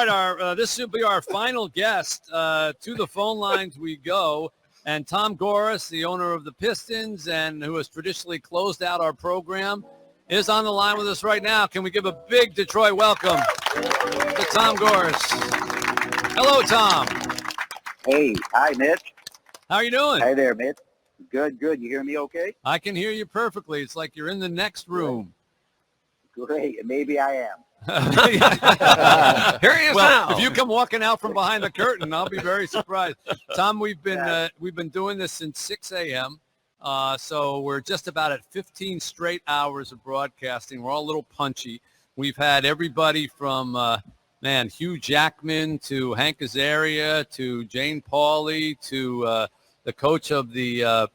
right, this will be our final guest. To the phone lines we go. And Tom Gores, the owner of the Pistons and who has traditionally closed out our program, is on the line with us right now. Can we give a big Detroit welcome to Tom Gores? Hello, Tom. Hey, hi, Mitch. How are you doing? Hi there, Mitch. Good. You hear me okay? I can hear you perfectly. It's like you're in the next room. Great. Maybe I am. Here he is now. If you come walking out from behind the curtain, I'll be very surprised. Tom, we've been doing this since 6 a.m. So we're just about at 15 straight hours of broadcasting. We're all a little punchy. We've had everybody from Hugh Jackman to Hank Azaria to Jane Pauley to the coach of the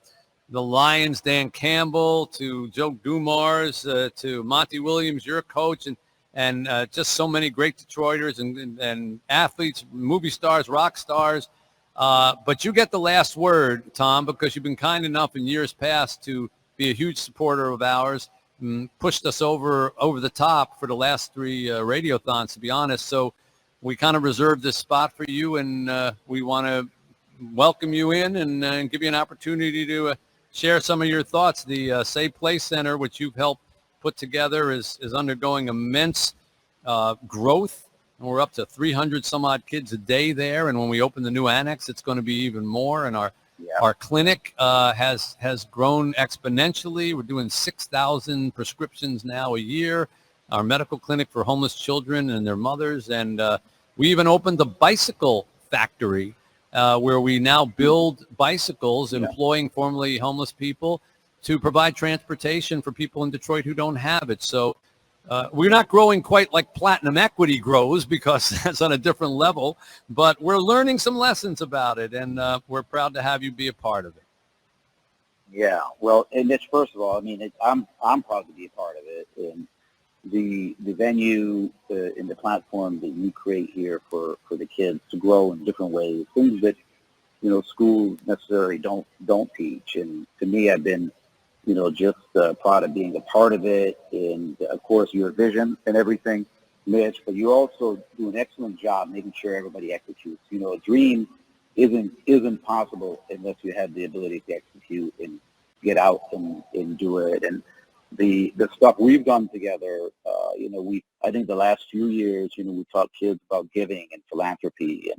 Lions, Dan Campbell, to Joe Dumars, to Monty Williams, your coach, and just so many great Detroiters and athletes, movie stars, rock stars. But you get the last word, Tom, because you've been kind enough in years past to be a huge supporter of ours, and pushed us over the top for the last 3 radiothons, to be honest. So we kind of reserved this spot for you, and we want to welcome you in and give you an opportunity to share some of your thoughts. The Save Play Center, which you've helped put together, is undergoing immense growth. And we're up to 300 some odd kids a day there. And when we open the new annex, it's going to be even more. And our clinic has grown exponentially. We're doing 6,000 prescriptions now a year. Our medical clinic for homeless children and their mothers. And we even opened the bicycle factory where we now build bicycles, employing formerly homeless people to provide transportation for people in Detroit who don't have it. So we're not growing quite like Platinum Equity grows, because that's on a different level, but we're learning some lessons about it, and we're proud to have you be a part of it. Yeah, well, and Mitch, first of all, I mean, I'm proud to be a part of it, and the venue and the platform that you create here for the kids to grow in different ways, things that schools necessarily don't teach. And to me, I've been just proud of being a part of it, and of course your vision and everything, Mitch, but you also do an excellent job making sure everybody executes. A dream isn't possible unless you have the ability to execute and get out and do it. And the stuff we've done together, I think the last few years, we taught kids about giving and philanthropy,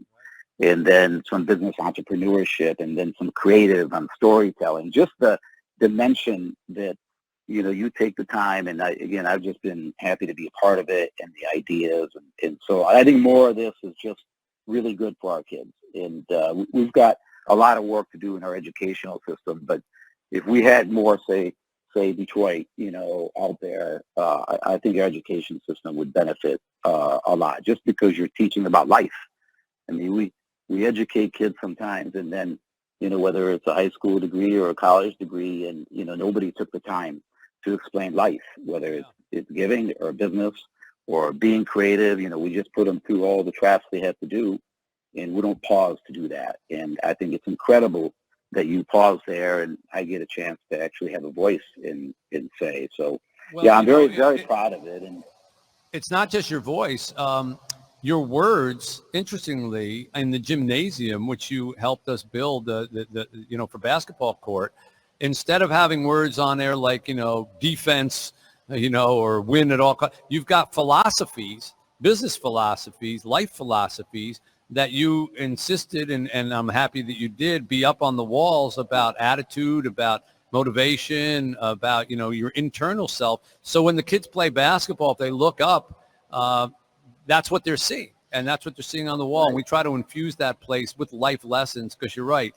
and then some business entrepreneurship, and then some creative storytelling, just the dimension that you take the time. And I've just been happy to be a part of it, and the ideas, and so I think more of this is just really good for our kids. And we've got a lot of work to do in our educational system, but if we had more, say Detroit, out there, I think our education system would benefit a lot, just because you're teaching about life. I mean, we educate kids sometimes, and then whether it's a high school degree or a college degree, and nobody took the time to explain life, whether it's giving or business or being creative. We just put them through all the traps they have to do, and we don't pause to do that. And I think it's incredible that you pause there, and I get a chance to actually have a voice in say. So, I'm very proud of it. And it's not just your voice. Your words, interestingly, in the gymnasium, which you helped us build, for basketball court, instead of having words on there like, defense, or win at all costs, you've got philosophies, business philosophies, life philosophies that you insisted, and I'm happy that you did, be up on the walls about attitude, about motivation, about, your internal self. So when the kids play basketball, if they look up, that's what they're seeing, and that's what they're seeing on the wall. Right. And we try to infuse that place with life lessons, because you're right.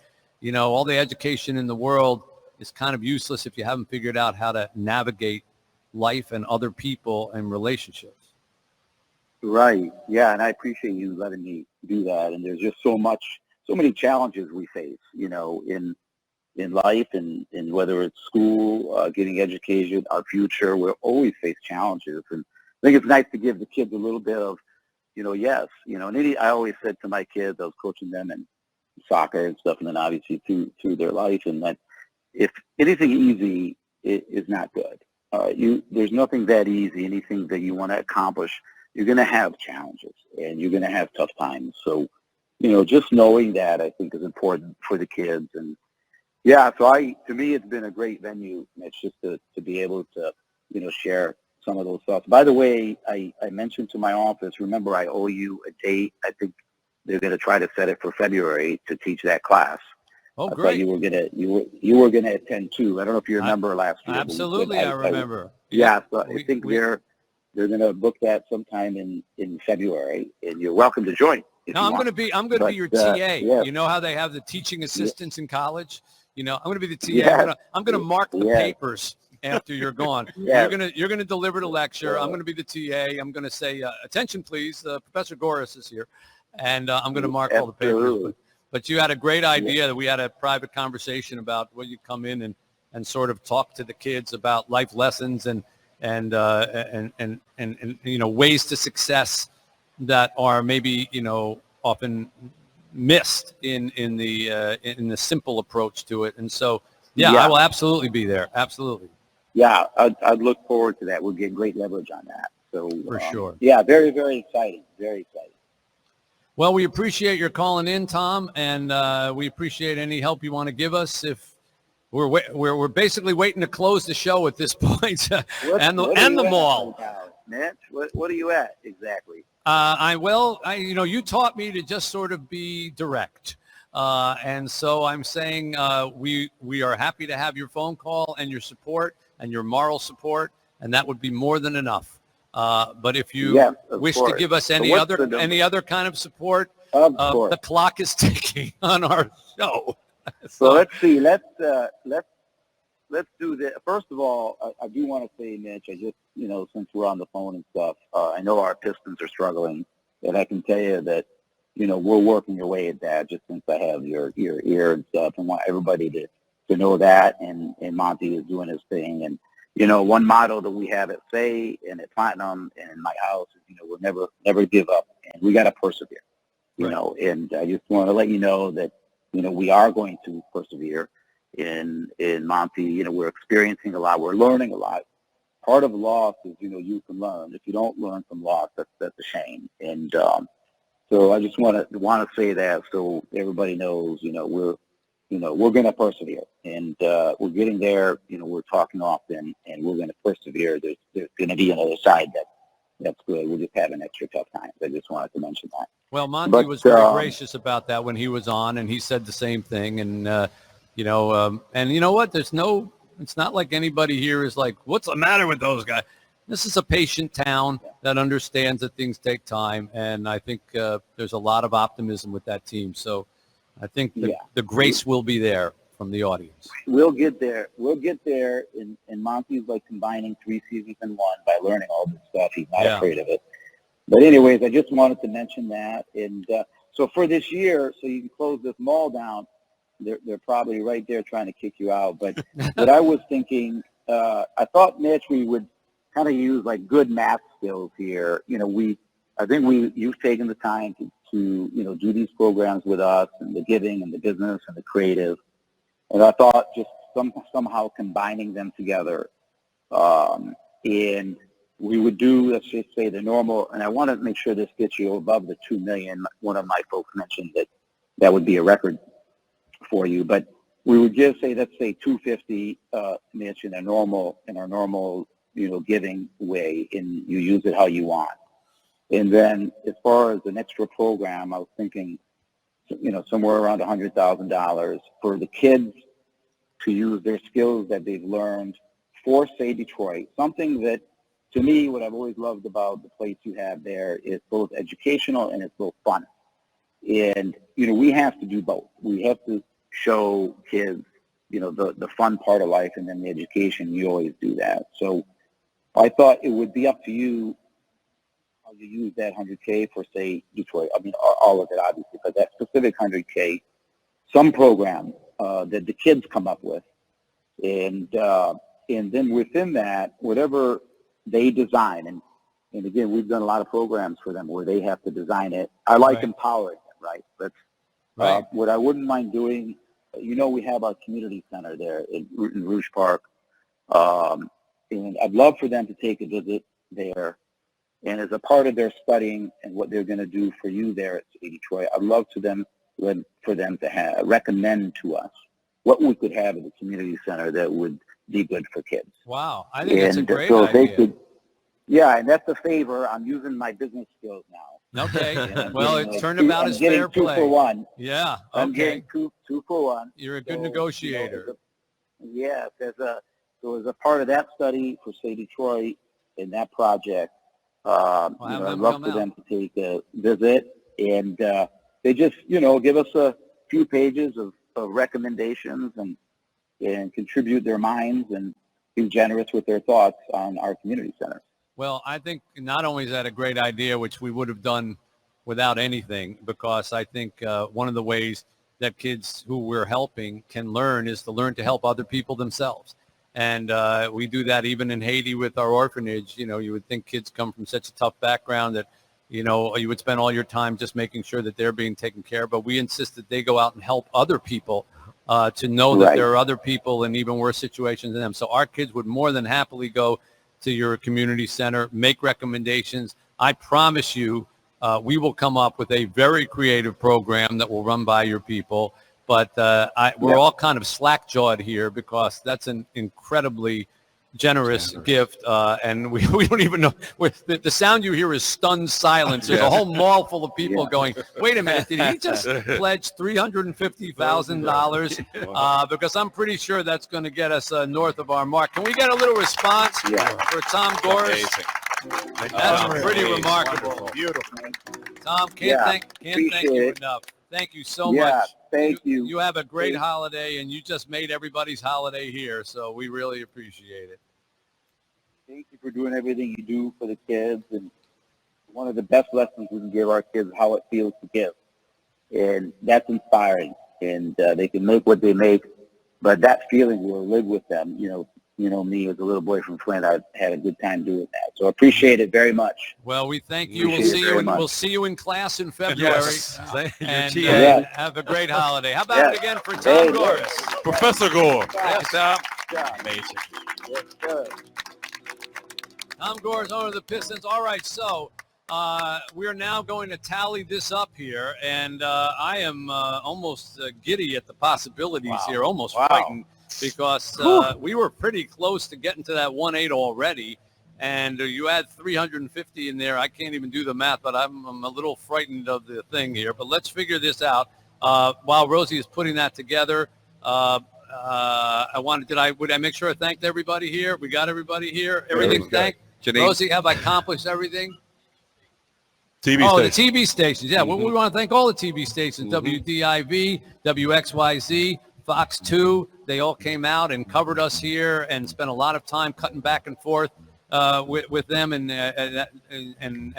All the education in the world is kind of useless if you haven't figured out how to navigate life and other people and relationships. Right. Yeah, and I appreciate you letting me do that. And there's just so many challenges we face, in life, and whether it's school, getting education, our future, we'll always face challenges. And I think it's nice to give the kids a little bit of, yes. And I always said to my kids, I was coaching them in soccer and stuff, and then obviously through their life, and that if anything easy is not good. There's nothing that easy. Anything that you want to accomplish you're going to have challenges and you're going to have tough times. So, just knowing that I think is important for the kids. And yeah, so to me, it's been a great venue, Mitch, just to be able to, share some of those thoughts. By the way, I mentioned to my office, remember, I owe you a date. I think they're going to try to set it for February to teach that class. Oh, I great. thought you were gonna attend too. I don't know if you remember last year. Absolutely, I remember. Yeah, so I think they're gonna book that sometime in February, and you're welcome to join. No, I'm gonna be your TA. Yeah. You know how they have the teaching assistants in college? I'm gonna be the TA. Yeah. I'm gonna mark the papers after you're gone. Yeah. You're gonna deliver the lecture. I'm gonna be the TA. I'm gonna say, attention, please. Professor Gores is here, and I'm gonna mark all the papers. But you had a great idea. That we had a private conversation about when you come in and sort of talk to the kids about life lessons and ways to success that are maybe often missed in the simple approach to it. And so I will absolutely be there. Absolutely. Yeah, I'd look forward to that. We'll get great leverage on that. So for sure. Yeah, very, very exciting. Very exciting. Well, we appreciate your calling in, Tom, and we appreciate any help you want to give us. If we're basically waiting to close the show at this point, and the mall. Mitch, what are you at exactly? You taught me to just sort of be direct, and so I'm saying we are happy to have your phone call and your support and your moral support, and that would be more than enough. But if you wish to give us any other kind of support, the clock is ticking on our show. So let's see. Let's do this. First of all, I do want to say, Mitch, I just since we're on the phone and stuff, I know our Pistons are struggling, and I can tell you that we're working away at that. Just since I have your ear and stuff, and want everybody to know that. And Monty is doing his thing. And one motto that we have at Say and at Platinum and in my house is, we'll never give up, and we got to persevere, and I just want to let you know that, we are going to persevere in Monty. We're experiencing a lot. We're learning a lot. Part of loss is, you can learn. If you don't learn from loss, that's a shame. And so I just want to say that so everybody knows, we're going to persevere, and we're getting there. We're talking often, and we're going to persevere. There's going to be another side that's good. We're just having extra tough times. I just wanted to mention that. Well, Monty was very gracious about that when he was on, and he said the same thing. And and you know what? It's not like anybody here is like, what's the matter with those guys? This is a patient town that understands that things take time, and I think there's a lot of optimism with that team. So I think the grace will be there from the audience. We'll get there. And Monty's like combining 3 seasons in one by learning all this stuff. He's not afraid of it. But anyways, I just wanted to mention that. And so for this year, so you can close this mall down, they're probably right there trying to kick you out. But what I was thinking, I thought, Mitch, we would kind of use like good math skills here. I think you've taken the time to do these programs with us, and the giving and the business and the creative. And I thought just somehow combining them together, and we would do, let's just say, the normal. And I want to make sure this gets you above the 2 million. One of my folks mentioned that would be a record for you, but we would just say, let's say 250, Mitch, in our normal, giving way, and you use it how you want. And then as far as an extra program, I was thinking, somewhere around $100,000 for the kids to use their skills that they've learned for, say, Detroit. Something that, to me, what I've always loved about the place you have there is both educational and it's both fun. And, we have to do both. We have to show kids, the fun part of life, and then the education. You always do that. So I thought it would be up to you how you use that $100K for, say, Detroit. I mean, all of it, obviously, but that specific $100K, some program that the kids come up with, and then within that, whatever they design, and again, we've done a lot of programs for them where they have to design it. I like empowering them, right? But what I wouldn't mind doing, we have our community center there in Rouge Park, and I'd love for them to take a visit there And as a part of their studying and what they're going to do for you there at City Detroit, I'd love for them to recommend to us what we could have at the community center that would be good for kids. Wow, I think it's a great so idea. And that's a favor. I'm using my business skills now. Okay. Well, it's turnabout is fair play. 2 for 1. Yeah. Okay. I'm getting two for 1. You're a good negotiator. Yes. As a part of that study for Say Detroit and that project, I'd love for them to take a visit, and they just give us a few pages of recommendations and contribute their minds and be generous with their thoughts on our community center. Well, I think not only is that a great idea, which we would have done without anything, because I think one of the ways that kids who we're helping can learn is to learn to help other people themselves. And we do that even in Haiti with our orphanage. You would think kids come from such a tough background that, you would spend all your time just making sure that they're being taken care of. But we insist that they go out and help other people to know that there are other people in even worse situations than them. So our kids would more than happily go to your community center, make recommendations. I promise you, we will come up with a very creative program that will run by your people. But we're all kind of slack-jawed here because that's an incredibly generous gift. And we don't even know. The sound you hear is stunned silence. There's a whole mall full of people going, wait a minute, did he just pledge $350,000? Because I'm pretty sure that's going to get us north of our mark. Can we get a little response for Tom Gores? That's pretty remarkable. Beautiful. Tom, can't thank you enough. Thank you so much. Thank you. You have a great holiday, and you just made everybody's holiday here, so we really appreciate it. Thank you for doing everything you do for the kids, and one of the best lessons we can give our kids is how it feels to give, and that's inspiring, and they can make what they make, but that feeling will live with them. Me as a little boy from Flint, I've had a good time doing that. So I appreciate it very much. Well, we thank you. We'll see you in class in February. Yes. And have a great holiday. How about it again for Tom Gores? Professor Gore. Yes. Amazing. Yes, sir. Tom Gores, owner of the Pistons. All right, so we're now going to tally this up here, and I am almost giddy at the possibilities here, almost frightened. Because we were pretty close to getting to that 1.8 already, and you add 350 in there. I can't even do the math, but I'm a little frightened of the thing here. But let's figure this out. While Rosie is putting that together, would I make sure I thanked everybody here? We got everybody here. Everything's thanked. Rosie, have I accomplished everything? The TV stations. Yeah, we want to thank all the TV stations: WDIV, WXYZ. Fox 2, they all came out and covered us here and spent a lot of time cutting back and forth with them and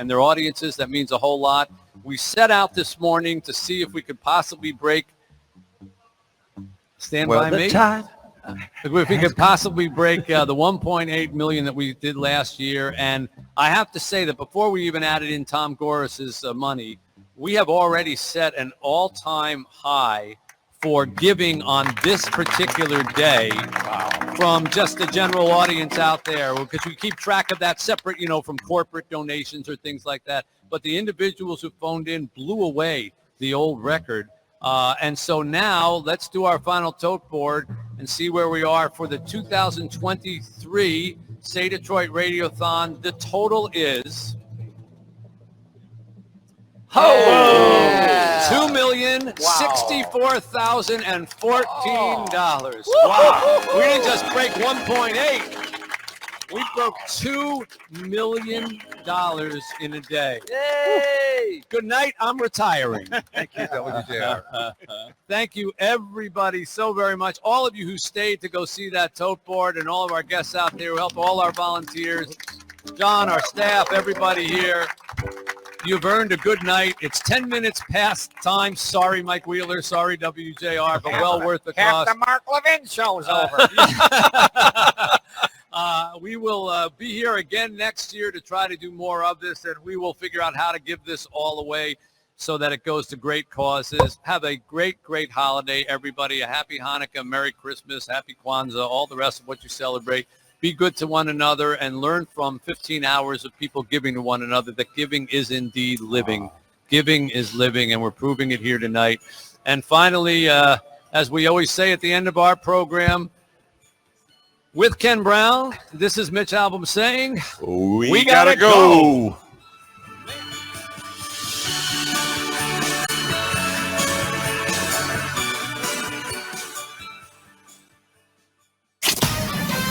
their audiences. That means a whole lot. We set out this morning to see if we could possibly break. Stand by me. If we could possibly break the 1.8 million that we did last year. And I have to say that before we even added in Tom Gores' money, we have already set an all-time high for giving on this particular day from just the general audience out there, because we keep track of that separate, from corporate donations or things like that. But the individuals who phoned in blew away the old record. And so now let's do our final tote board and see where we are for the 2023 Say Detroit Radiothon. The total is $2,064,014. Wow. We didn't just break 1.8. We broke $2 million in a day. Yay! Good night. I'm retiring. Thank you, WJR. Thank you, everybody, so very much. All of you who stayed to go see that tote board, and all of our guests out there who helped, all our volunteers, John, our staff, everybody here. You've earned a good night. It's 10 minutes past time. Sorry, Mike Wheeler. Sorry, WJR, but well worth the cost. Half the Mark Levin show's over. We will be here again next year to try to do more of this, and we will figure out how to give this all away so that it goes to great causes. Have a great, great holiday, everybody. A happy Hanukkah, Merry Christmas, Happy Kwanzaa, all the rest of what you celebrate. be good to one another, and learn from 15 hours of people giving to one another that giving is indeed living. Giving is living, and we're proving it here tonight. And finally, as we always say at the end of our program, with Ken Brown, this is Mitch Albom saying, We gotta go.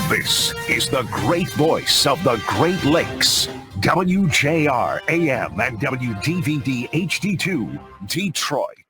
This is the great voice of the Great Lakes. WJR AM and WDVD HD2, Detroit.